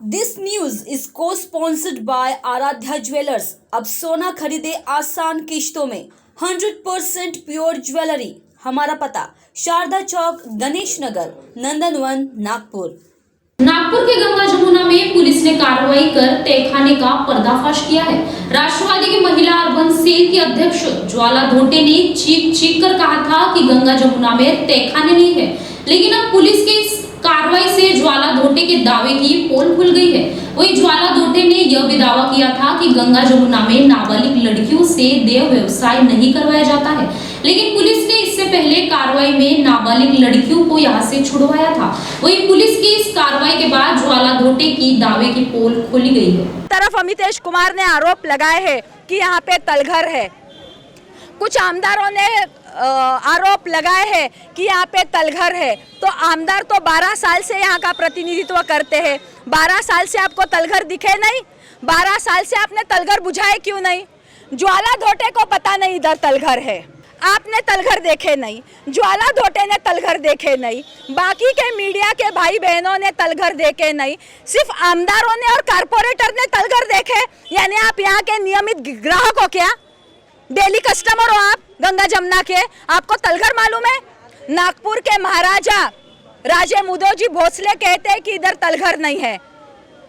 This news is को sponsored by Aaradhya jewellers. अब सोना खरीदे आसान किश्तों में 100% प्योर ज्वेलरी। हमारा पता शारदा चौक, गणेश नगर, नंदनवन, नागपुर। नागपुर के गंगा जमुना में पुलिस ने कार्रवाई कर तहखाने का पर्दाफाश किया है। राष्ट्रवादी की महिला अर्बन सेल की अध्यक्ष ज्वाला धोटे ने चीख कर कहा था कि गंगा जमुना में तहखाने नहीं है, लेकिन अब पुलिस की इस कार्रवाई से ज्वाला धोटे के दावे की पोल खुल गई है। वहीं ज्वाला धोटे ने यह भी दावा किया था कि गंगा जमुना में नाबालिग लड़कियों से देह व्यवसाय नहीं करवाया जाता है, लेकिन पुलिस ने इससे पहले कार्रवाई में नाबालिग लड़कियों को यहां से छुड़वाया था। वहीं पुलिस की इस कार्रवाई के बाद ज्वाला धोटे की दावे की पोल खोली गई है। तरफ अमितेश कुमार ने आरोप लगाए हैं कि यहाँ पे तलघर है। कुछ आमदारों ने आरोप लगाए हैं कि यहाँ पे तलघर है। तो आमदार तो 12 साल से यहाँ का प्रतिनिधित्व करते हैं। 12 साल से आपको तलघर दिखे नहीं? 12 साल से आपने तलघर बुझाए क्यों नहीं? ज्वाला धोटे को पता नहीं इधर तलघर है, आपने तलघर देखे नहीं, ज्वाला धोटे ने तलघर देखे नहीं, बाकी के मीडिया के भाई बहनों ने तलघर देखे नहीं, सिर्फ आमदारों ने और कारपोरेटर ने तलघर देखे। यानी आप यहाँ के नियमित ग्राहक हो क्या? डेली कस्टमर हो आप गंगा जमुना के? आपको तलघर मालूम है? नागपुर के महाराजा राजे मुदोजी भोसले कहते हैं कि इधर तलघर नहीं है।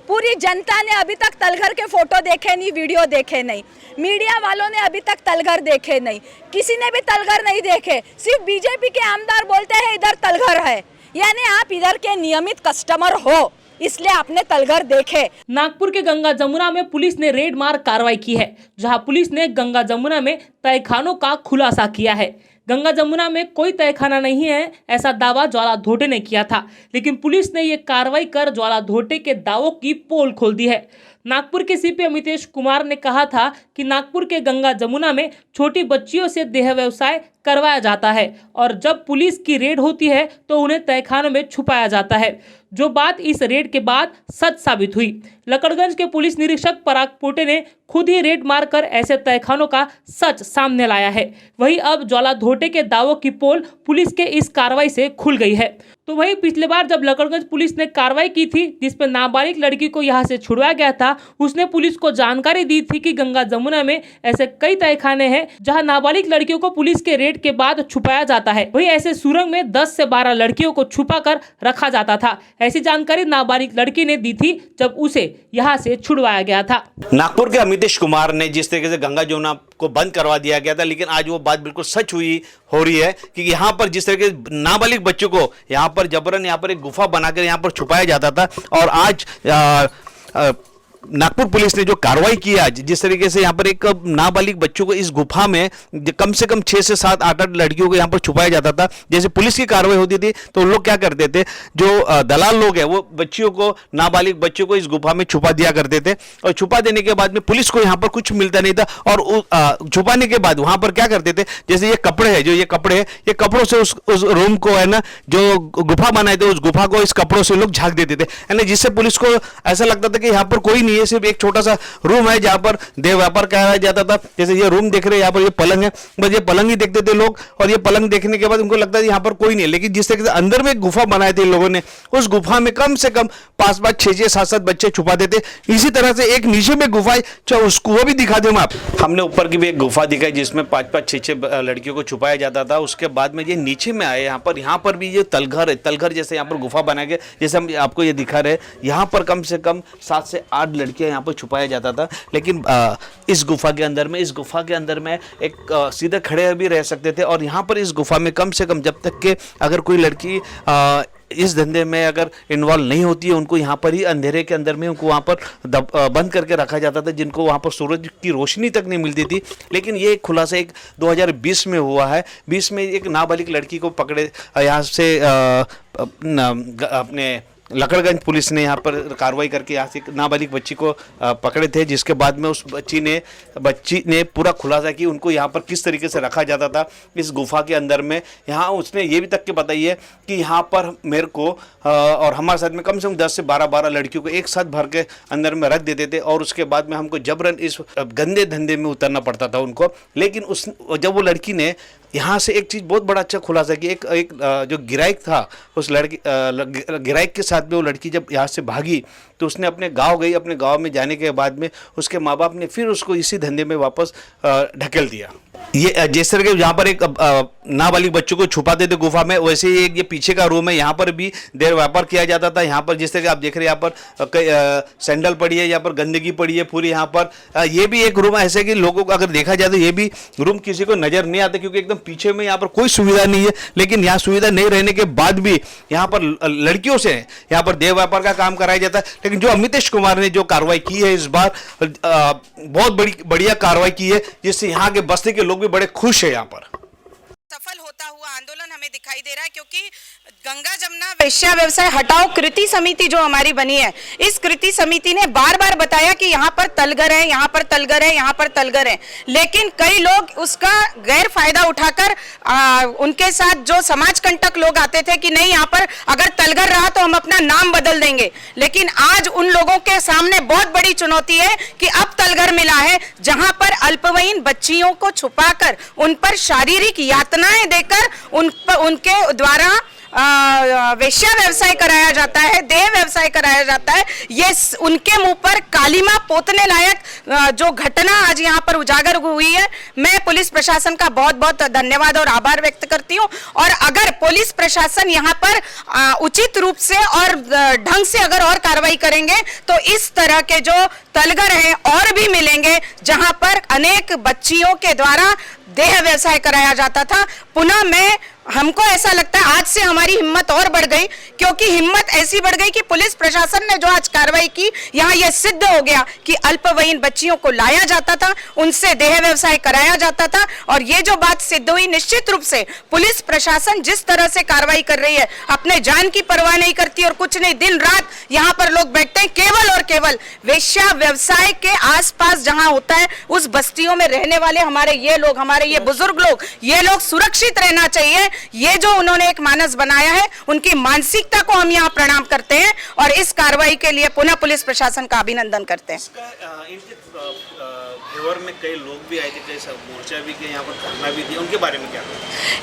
पूरी जनता ने अभी तक तलघर के फोटो देखे नहीं, वीडियो देखे नहीं, मीडिया वालों ने अभी तक तलघर देखे नहीं, किसी ने भी तलघर नहीं देखे। सिर्फ बीजेपी के आमदार बोलते हैं इधर तलघर है। यानी आप इधर के नियमित कस्टमर हो, इसलिए आपने तलघर देखे। नागपुर के गंगा जमुना में पुलिस ने रेड मार कार्रवाई की है, जहां पुलिस ने गंगा जमुना में तहखानों का खुलासा किया है। गंगा जमुना में कोई तहखाना नहीं है, ऐसा दावा ज्वाला धोटे ने किया था, लेकिन पुलिस ने ये कार्रवाई कर ज्वाला धोटे के दावों की पोल खोल दी है। नागपुर के सीपी अमितेश कुमार ने कहा था कि नागपुर के गंगा जमुना में छोटी बच्चियों से देह व्यवसाय करवाया जाता है और जब पुलिस की रेड होती है तो उन्हें तहखानों में छुपाया जाता है, जो बात इस रेड के बाद सच साबित हुई। लकड़गंज के पुलिस निरीक्षक पराग पोटे ने खुद ही रेड मारकर ऐसे तहखानों का सच सामने लाया है। वहीं अब ज्वाला धोटे के दावों की पोल पुलिस के इस कार्रवाई से खुल गई है। तो वहीं पिछले बार जब लकड़गंज पुलिस ने कार्रवाई की थी जिसपे नाबालिग लड़की को यहां से छुड़वाया गया था, उसने पुलिस को जानकारी दी थी कि गंगा जमुना में ऐसे कई तहखाने हैं जहां नाबालिग लड़कियों को पुलिस के रेड के बाद छुपाया जाता है। वहीं ऐसे सुरंग में 10 से 12 लड़कियों को छुपाकर रखा जाता था। ऐसी जानकारी नाबालिग लड़की ने दी थी जब उसे यहाँ से छुड़वाया गया था। नागपुर के अमितेश कुमार ने जिस तरीके से गंगा जमुना को बंद करवा दिया गया था, लेकिन आज वो बात बिल्कुल सच हो रही है कि यहाँ पर जिस तरीके से नाबालिग बच्चों को यहाँ पर जबरन यहाँ पर एक गुफा बनाकर यहाँ पर छुपाया जाता था, और आज नागपुर पुलिस ने जो कार्रवाई की आज, जिस तरीके से यहाँ पर एक नाबालिग बच्चों को इस गुफा में कम से कम 6 से 7 8 लड़कियों को यहाँ पर छुपाया जाता था। जैसे पुलिस की कार्रवाई होती थी तो लोग क्या करते थे, जो दलाल लोग हैं वो बच्चियों को, नाबालिग बच्चों को इस गुफा में छुपा दिया करते थे, और छुपा देने के बाद में पुलिस को यहाँ पर कुछ मिलता नहीं था। और छुपाने के बाद वहाँ पर क्या करते थे, जैसे ये कपड़े है, जो ये कपड़े है, ये कपड़ों से उस रूम को है ना, जो गुफा बनाए थे उस गुफा को इस कपड़ों से लोग झाँक देते थे, है ना, जिससे पुलिस को ऐसा लगता था कि यहाँ पर कोई नहीं है, सिर्फ एक छोटा सा रूम है जहां पर देह व्यापार कराया जाता था। जैसे ये रूम देख रहे हैं, यहाँ पर ये पलंग है, बस ये पलंग ही देखते थे लोग, और ये पलंग देखने के बाद उनको लगता है यहाँ पर कोई नहीं है। लेकिन जिस तरीके से अंदर में एक गुफा बनाए थे लोगों ने, उस गुफा में कम से कम 5-5, 6-6, 7-7 बच्चे छुपा देते। इसी तरह से एक नीचे में गुफा है, चाहे उसको वो भी दिखा दें आप। हमने ऊपर की भी एक गुफा दिखाई जिसमें 5-5, 6-6 लड़कियों को छुपाया जाता था। उसके बाद में ये नीचे में आए, यहाँ पर भी ये तलघर है, तलघर जैसे यहाँ पर गुफा बना के, जैसे हम आपको ये दिखा रहे हैं, यहाँ पर कम से कम 7 से 8 लड़कियां यहाँ पर छुपाया जाता था। लेकिन इस गुफा के अंदर में एक सीधे खड़े भी रह सकते थे, और यहाँ पर इस गुफा में कम से कम जब तक के अगर कोई लड़की इस धंधे में अगर इन्वॉल्व नहीं होती है, उनको यहाँ पर ही अंधेरे के अंदर में उनको वहाँ पर बंद करके रखा जाता था, जिनको वहाँ पर सूरज की रोशनी तक नहीं मिलती थी। लेकिन ये खुलासा एक 2020 में हुआ है। 20 में एक नाबालिग लड़की को पकड़े, यहाँ से अपने लकड़गंज पुलिस ने यहाँ पर कार्रवाई करके यहाँ से एक नाबालिग बच्ची को पकड़े थे, जिसके बाद में उस बच्ची ने पूरा खुलासा की उनको यहाँ पर किस तरीके से रखा जाता था इस गुफा के अंदर में। यहाँ उसने ये भी तक के बताई है कि यहाँ पर मेरे को और हमारे साथ में कम से कम 10 से 12 लड़कियों को एक साथ भर के अंदर में रख देते थे, और उसके बाद में हमको जबरन इस गंदे धंधे में उतरना पड़ता था उनको। लेकिन जब वो लड़की ने यहाँ से एक चीज़ बहुत बड़ा अच्छा खुलासा कि एक जो गिराइक था, उस गिराइक के साथ में वो लड़की जब यहाँ से भागी तो उसने अपने गांव गई। अपने गांव में जाने के बाद में उसके माँ बाप ने फिर उसको इसी धंधे में वापस ढकेल दिया। ये जिस तरह के यहाँ पर एक नाबालिग बच्चों को छुपाते थे गुफा में, वैसे ही एक ये पीछे का रूम है, यहाँ पर भी देर व्यापार किया जाता था। यहाँ पर जिस तरह के आप देख रहे हैं, यहाँ पर सैंडल पड़ी है, यहाँ पर गंदगी पड़ी है पूरी। यहाँ पर ये भी एक रूम ऐसे कि लोगों को अगर देखा जाए तो ये भी रूम किसी को नजर नहीं आता, क्योंकि एकदम पीछे में यहाँ पर कोई सुविधा नहीं है। लेकिन यहाँ सुविधा नहीं रहने के बाद भी यहाँ पर लड़कियों से यहाँ पर देह व्यापार का काम कराया जाता है। लेकिन जो अमितेश कुमार ने जो कार्रवाई की है इस बार, बहुत बढ़िया कार्रवाई की है, जिससे यहाँ के बस्ती के लोग भी बड़े खुश है। यहाँ पर सफल होता हुआ आंदोलन हमें दिखाई दे रहा है, क्योंकि गंगा जमुना वेश्या व्यवसाय हटाओ कृति समिति जो हमारी बनी है, इस कृति समिति ने बार बार बताया कि यहाँ पर तलगर है, यहाँ पर तलगर है, यहाँ पर तलगर है। लेकिन कई लोग उसका गैर फायदा उठाकर उनके साथ जो समाज कंटक लोग आते थे कि नहीं, यहाँ पर अगर तलगर रहा तो हम अपना नाम बदल देंगे। लेकिन आज उन लोगों के सामने बहुत बड़ी चुनौती है कि अब तलगर मिला है, जहां पर अल्पवयीन बच्चियों को छुपाकर उन पर शारीरिक यातनाएं देकर उनके द्वारा वेश्या व्यवसाय कराया जाता है, देह व्यवसाय कराया जाता है। ये उनके मुंह पर कालीमा पोतने लायक जो घटना आज यहाँ पर उजागर हुई है, मैं पुलिस प्रशासन का बहुत बहुत धन्यवाद और आभार व्यक्त करती हूँ। और अगर पुलिस प्रशासन यहाँ पर उचित रूप से और ढंग से अगर और कार्रवाई करेंगे तो इस तरह के जो तलगर हैं और भी मिलेंगे, जहां पर अनेक बच्चियों के द्वारा देह व्यवसाय कराया जाता था। पुनः हमको ऐसा लगता है आज से हमारी हिम्मत और बढ़ गई, क्योंकि हिम्मत ऐसी बढ़ गई कि पुलिस प्रशासन ने जो आज कार्रवाई की, यहाँ यह सिद्ध हो गया कि अल्पवयीन बच्चियों को लाया जाता था, उनसे देह व्यवसाय कराया जाता था। और ये जो बात सिद्ध हुई, निश्चित रूप से पुलिस प्रशासन जिस तरह से कार्रवाई कर रही है, अपने जान की परवाह नहीं करती और कुछ नहीं, दिन रात यहाँ पर लोग बैठते हैं केवल और केवल वेश्या व्यवसाय के आसपास जहाँ होता है उस बस्तियों में रहने वाले हमारे ये बुजुर्ग लोग, ये लोग सुरक्षित रहना चाहिए। ये जो उन्होंने एक मानस बनाया है, उनकी मानसिकता को हम यहाँ प्रणाम करते हैं और इस कार्रवाई के लिए पुनः पुलिस प्रशासन का अभिनंदन करते हैं। इनके फेवर में कई लोग भी आए थे, कई मोर्चा भी किया, यहाँ पर धरना भी दिया, उनके बारे में क्या?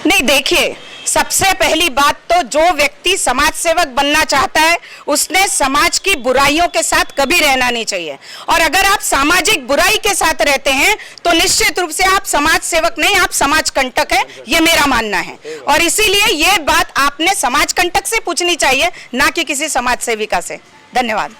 नहीं, देखिए, सबसे पहली बात तो जो व्यक्ति समाज सेवक बनना चाहता है उसने समाज की बुराइयों के साथ कभी रहना नहीं चाहिए। और अगर आप सामाजिक बुराई के साथ रहते हैं तो निश्चित रूप से आप समाज सेवक नहीं, आप समाज कंटक है, ये मेरा मानना है। और इसीलिए ये बात आपने समाज कंटक से पूछनी चाहिए, ना कि किसी समाज सेविका से। धन्यवाद।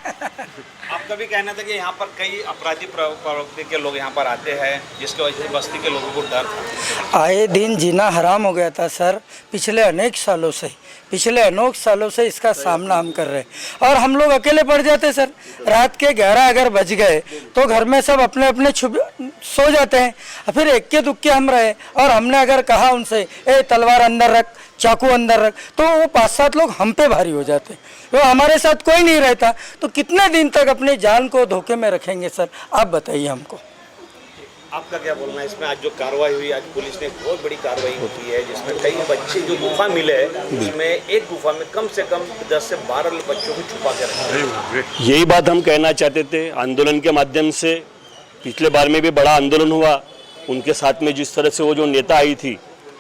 आपका भी कहना था कि यहाँ पर कई अपराधी प्रवृत्ति के लोग यहाँ पर आते हैं, जिसकी वजह से बस्ती के लोगों को डर था। आए दिन जीना हराम हो गया था सर, पिछले अनेक सालों से इसका सामना हम कर रहे हैं। और हम लोग अकेले पड़ जाते सर, रात के 11 अगर बज गए तो घर में सब अपने अपने सो जाते हैं, फिर इक्के दुक्के हम रहे। और हमने अगर कहा उनसे ए तलवार अंदर रख, चाकू अंदर रख, तो वो 5-7 लोग हम पे भारी हो जाते। तो हमारे साथ कोई नहीं रहता तो कितने दिन तक अपनी जान को धोखे में रखेंगे सर, आप बताइए हमको। आपका क्या बोलना है इसमें? आज जो कार्रवाई हुई, आज पुलिस ने बहुत बड़ी कार्रवाई होती है, जिसमें कई बच्चे जो गुफा मिले हैं, उसमें एक गुफा में कम से कम 10 से 12 बच्चों को छुपा के रखा। यही बात हम कहना चाहते थे आंदोलन के माध्यम से। पिछले बार में भी बड़ा आंदोलन हुआ, उनके साथ में जिस तरह से वो जो नेता आई थी,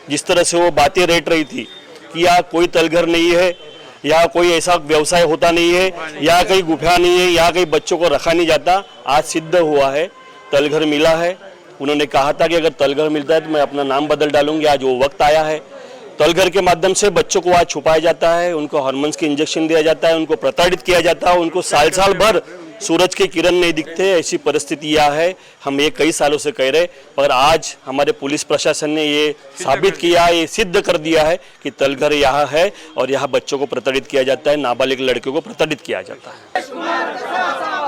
जिस तरह से वो बातें रेट रही थी कि यहाँ कोई तलघर नहीं है, यहाँ कोई ऐसा व्यवसाय होता नहीं है, यहाँ कहीं गुफा नहीं है, यहाँ कहीं बच्चों को रखा नहीं जाता, आज सिद्ध हुआ है, तलघर मिला है। उन्होंने कहा था कि अगर तलघर मिलता है तो मैं अपना नाम बदल डालूंगी, आज वो वक्त आया है। तलघर के माध्यम से बच्चों को आज छुपाया जाता है, उनको हार्मोन्स के इंजेक्शन दिया जाता है, उनको प्रताड़ित किया जाता है, उनको साल भर सूरज के किरण नहीं दिखते, ऐसी परिस्थिति यह है। हम ये कई सालों से कह रहे, पर आज हमारे पुलिस प्रशासन ने ये साबित किया, ये सिद्ध कर दिया है कि तलघर यहाँ है और यहाँ बच्चों को प्रताड़ित किया जाता है, नाबालिग लड़कियों को प्रताड़ित किया जाता है।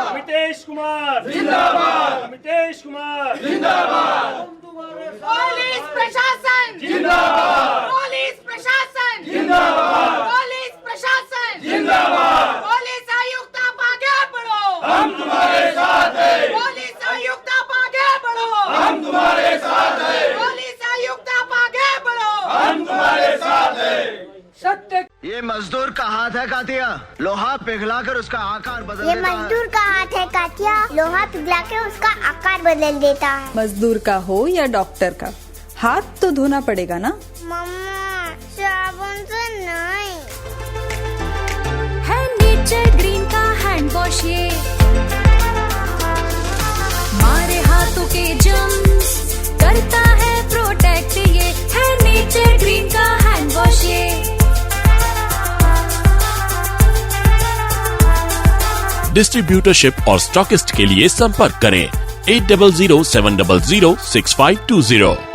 अमितेश कुमार जिंदाबाद, अमितेश कुमार जिंदाबाद, पुलिस प्रशासन जिंदाबाद, पुलिस प्रशासन जिंदाबाद, पुलिस प्रशासन जिंदाबाद। पुलिस आयुक्त आप आगे बढ़ो, हम तुम्हारे साथ हैं, पुलिस आयुक्त आप आगे बढ़ो, हम तुम्हारे साथ हैं, पुलिस आयुक्त आप आगे बढ़ो, हम तुम्हारे साथ हैं। सत्य ये मजदूर का हाथ है कातिया, लोहा पिघलाकर उसका आकार बदल ये देता है। मजदूर का हाथ है कातिया, लोहा पिघला के उसका आकार बदल देता है। मजदूर का हो या डॉक्टर का, हाथ तो धोना पड़ेगा ना। मम्मा साबुन से नहीं। है नेचर ग्रीन का हैंड वॉश ये, मारे हाथों के जर्म्स करता है प्रोटेक्ट ये, है नेचर ग्रीन का हैंड वॉश ये। डिस्ट्रीब्यूटरशिप और स्टॉकिस्ट के लिए संपर्क करें 8007006520।